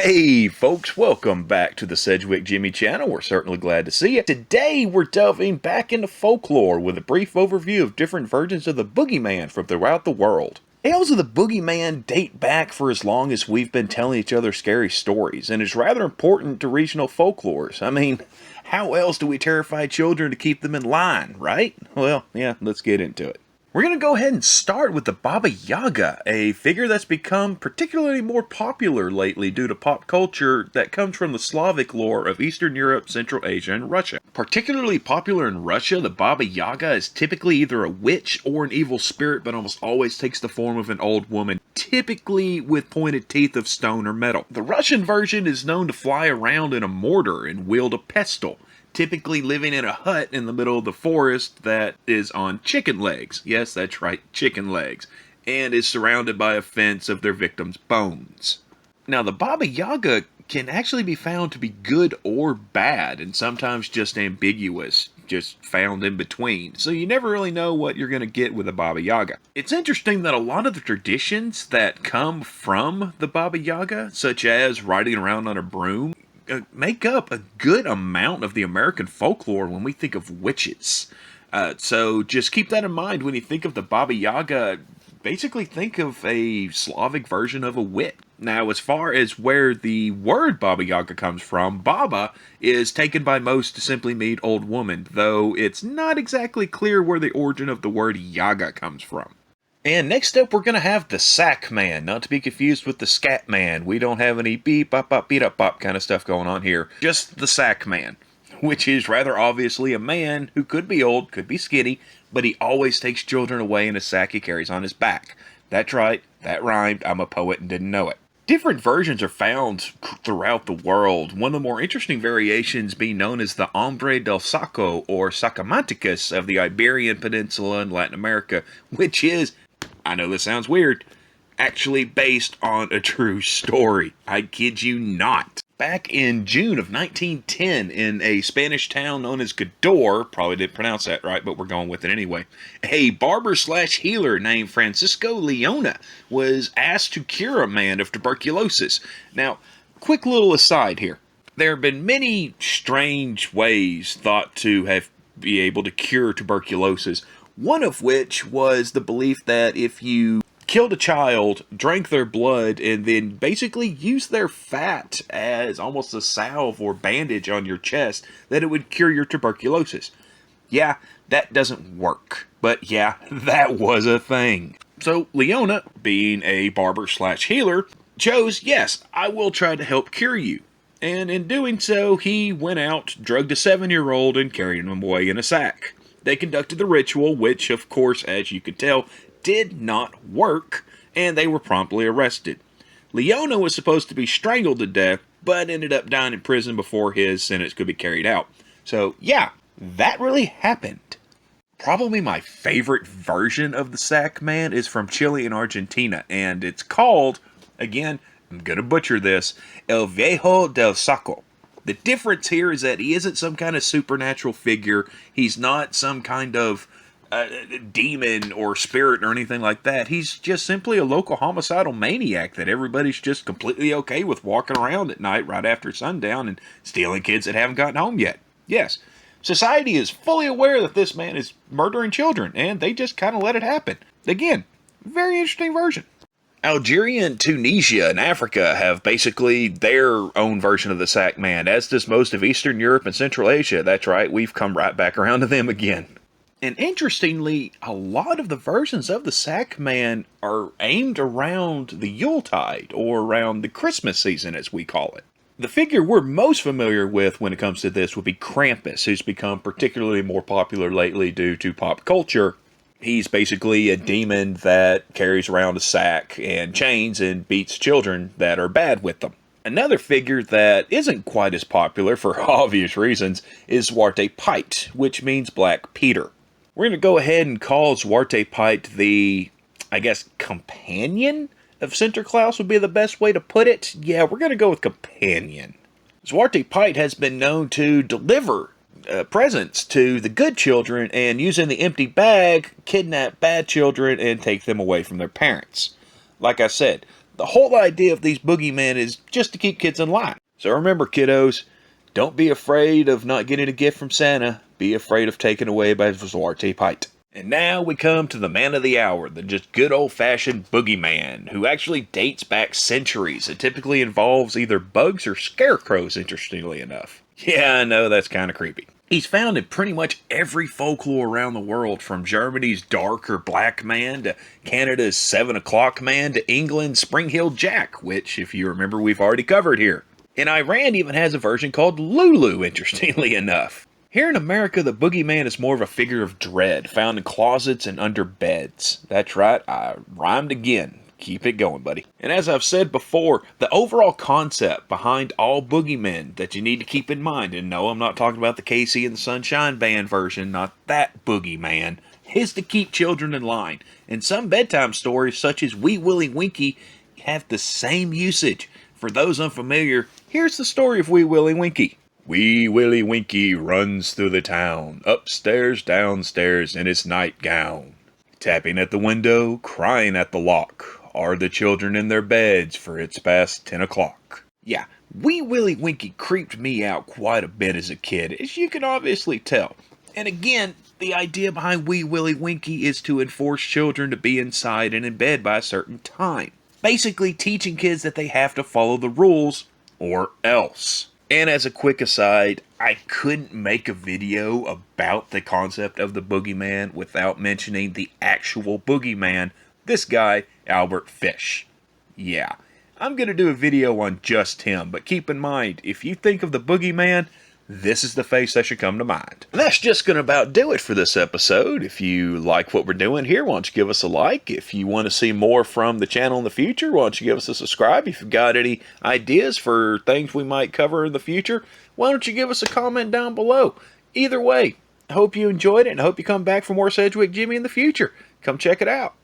Hey folks, welcome back to the Sedgwick Jimmy channel. We're certainly glad to see you. Today we're delving back into folklore with a brief overview of different versions of the Boogeyman from throughout the world. Tales of the Boogeyman date back for as long as we've been telling each other scary stories, and it's rather important to regional folklores. I mean, how else do we terrify children to keep them in line, right? Well, yeah, let's get into it. We're going to go ahead and start with the Baba Yaga, a figure that's become particularly more popular lately due to pop culture that comes from the Slavic lore of Eastern Europe, Central Asia, and Russia. Particularly popular in Russia, the Baba Yaga is typically either a witch or an evil spirit, but almost always takes the form of an old woman, typically with pointed teeth of stone or metal. The Russian version is known to fly around in a mortar and wield a pestle, typically living in a hut in the middle of the forest that is on chicken legs. Yes, that's right, chicken legs. And is surrounded by a fence of their victims' bones. Now, the Baba Yaga can actually be found to be good or bad, and sometimes just ambiguous, just found in between. So you never really know what you're going to get with a Baba Yaga. It's interesting that a lot of the traditions that come from the Baba Yaga, such as riding around on a broom, make up a good amount of the American folklore when we think of witches. So just keep that in mind when you think of the Baba Yaga. Basically think of a Slavic version of a witch. Now, as far as where the word Baba Yaga comes from, Baba is taken by most to simply mean old woman, though it's not exactly clear where the origin of the word Yaga comes from. And next up, we're going to have the Sack Man, not to be confused with the Scat Man. We don't have any beep, bop, bop, beat up, bop kind of stuff going on here. Just the Sack Man, which is rather obviously a man who could be old, could be skinny, but he always takes children away in a sack he carries on his back. That's right, that rhymed. I'm a poet and didn't know it. Different versions are found throughout the world, one of the more interesting variations being known as the Hombre del Saco, or Sacamanticus of the Iberian Peninsula in Latin America, which is, I know this sounds weird, actually based on a true story. I kid you not. Back in June of 1910, in a Spanish town known as Cador, probably didn't pronounce that right, but we're going with it anyway, a barber/healer named Francisco Leona was asked to cure a man of tuberculosis. Now, quick little aside here. There have been many strange ways thought to have be able to cure tuberculosis, one of which was the belief that if you killed a child, drank their blood, and then basically used their fat as almost a salve or bandage on your chest, that it would cure your tuberculosis. Yeah, that doesn't work. But yeah, that was a thing. So Leona, being a barber/healer, chose, yes, I will try to help cure you. And in doing so, he went out, drugged a 7-year-old, and carried him away in a sack. They conducted the ritual, which, of course, as you could tell, did not work, and they were promptly arrested. Leona was supposed to be strangled to death, but ended up dying in prison before his sentence could be carried out. So, yeah, that really happened. Probably my favorite version of the Sack Man is from Chile and Argentina, and it's called, again, I'm going to butcher this, El Viejo del Saco. The difference here is that he isn't some kind of supernatural figure. He's not some kind of demon or spirit or anything like that. He's just simply a local homicidal maniac that everybody's just completely okay with walking around at night right after sundown and stealing kids that haven't gotten home yet. Yes, society is fully aware that this man is murdering children, and they just kind of let it happen. Again, very interesting version. Algeria and Tunisia and Africa have basically their own version of the Sack Man, as does most of Eastern Europe and Central Asia. That's right, we've come right back around to them again. And interestingly, a lot of the versions of the Sack Man are aimed around the Yuletide, or around the Christmas season, as we call it. The figure we're most familiar with when it comes to this would be Krampus, who's become particularly more popular lately due to pop culture. He's basically a demon that carries around a sack and chains and beats children that are bad with them. Another figure that isn't quite as popular, for obvious reasons, is Zwarte Piet, which means Black Peter. We're going to go ahead and call Zwarte Piet the, I guess, companion of Sinterklaas would be the best way to put it. Yeah, we're going to go with companion. Zwarte Piet has been known to deliver presents to the good children and, using the empty bag, kidnap bad children and take them away from their parents. Like I said, The whole idea of these boogeymen is just to keep kids in line. So remember, kiddos, don't be afraid of not getting a gift from Santa. Be afraid of taken away by Zwarte Piet. And now we come to the man of the hour, the just good old-fashioned boogeyman, who actually dates back centuries. It typically involves either bugs or scarecrows, interestingly enough. Yeah, I know, that's kind of creepy. He's found in pretty much every folklore around the world, from Germany's Dark or Black Man to Canada's 7 O'Clock Man to England's Spring Hill Jack, which, if you remember, we've already covered here. And Iran even has a version called Lulu, interestingly enough. Here in America, the boogeyman is more of a figure of dread, found in closets and under beds. That's right, I rhymed again. Keep it going, buddy. And as I've said before, the overall concept behind all boogeymen that you need to keep in mind, and no, I'm not talking about the Casey and the Sunshine Band version, not that boogeyman, is to keep children in line. And some bedtime stories, such as Wee Willie Winkie, have the same usage. For those unfamiliar, here's the story of Wee Willie Winkie. Wee Willie Winkie runs through the town, upstairs, downstairs in his nightgown. Tapping at the window, crying at the lock. Are the children in their beds, for it's past 10 o'clock? Yeah, Wee Willie Winkie creeped me out quite a bit as a kid, as you can obviously tell. And again, the idea behind Wee Willie Winkie is to enforce children to be inside and in bed by a certain time. Basically teaching kids that they have to follow the rules, or else. And as a quick aside, I couldn't make a video about the concept of the boogeyman without mentioning the actual boogeyman, this guy, Albert Fish. Yeah, I'm going to do a video on just him, but keep in mind, if you think of the boogeyman, this is the face that should come to mind. And that's just going to about do it for this episode. If you like what we're doing here, why don't you give us a like? If you want to see more from the channel in the future, why don't you give us a subscribe? If you've got any ideas for things we might cover in the future, why don't you give us a comment down below? Either way, I hope you enjoyed it, and I hope you come back for more Sedgwick Jimmy in the future. Come check it out.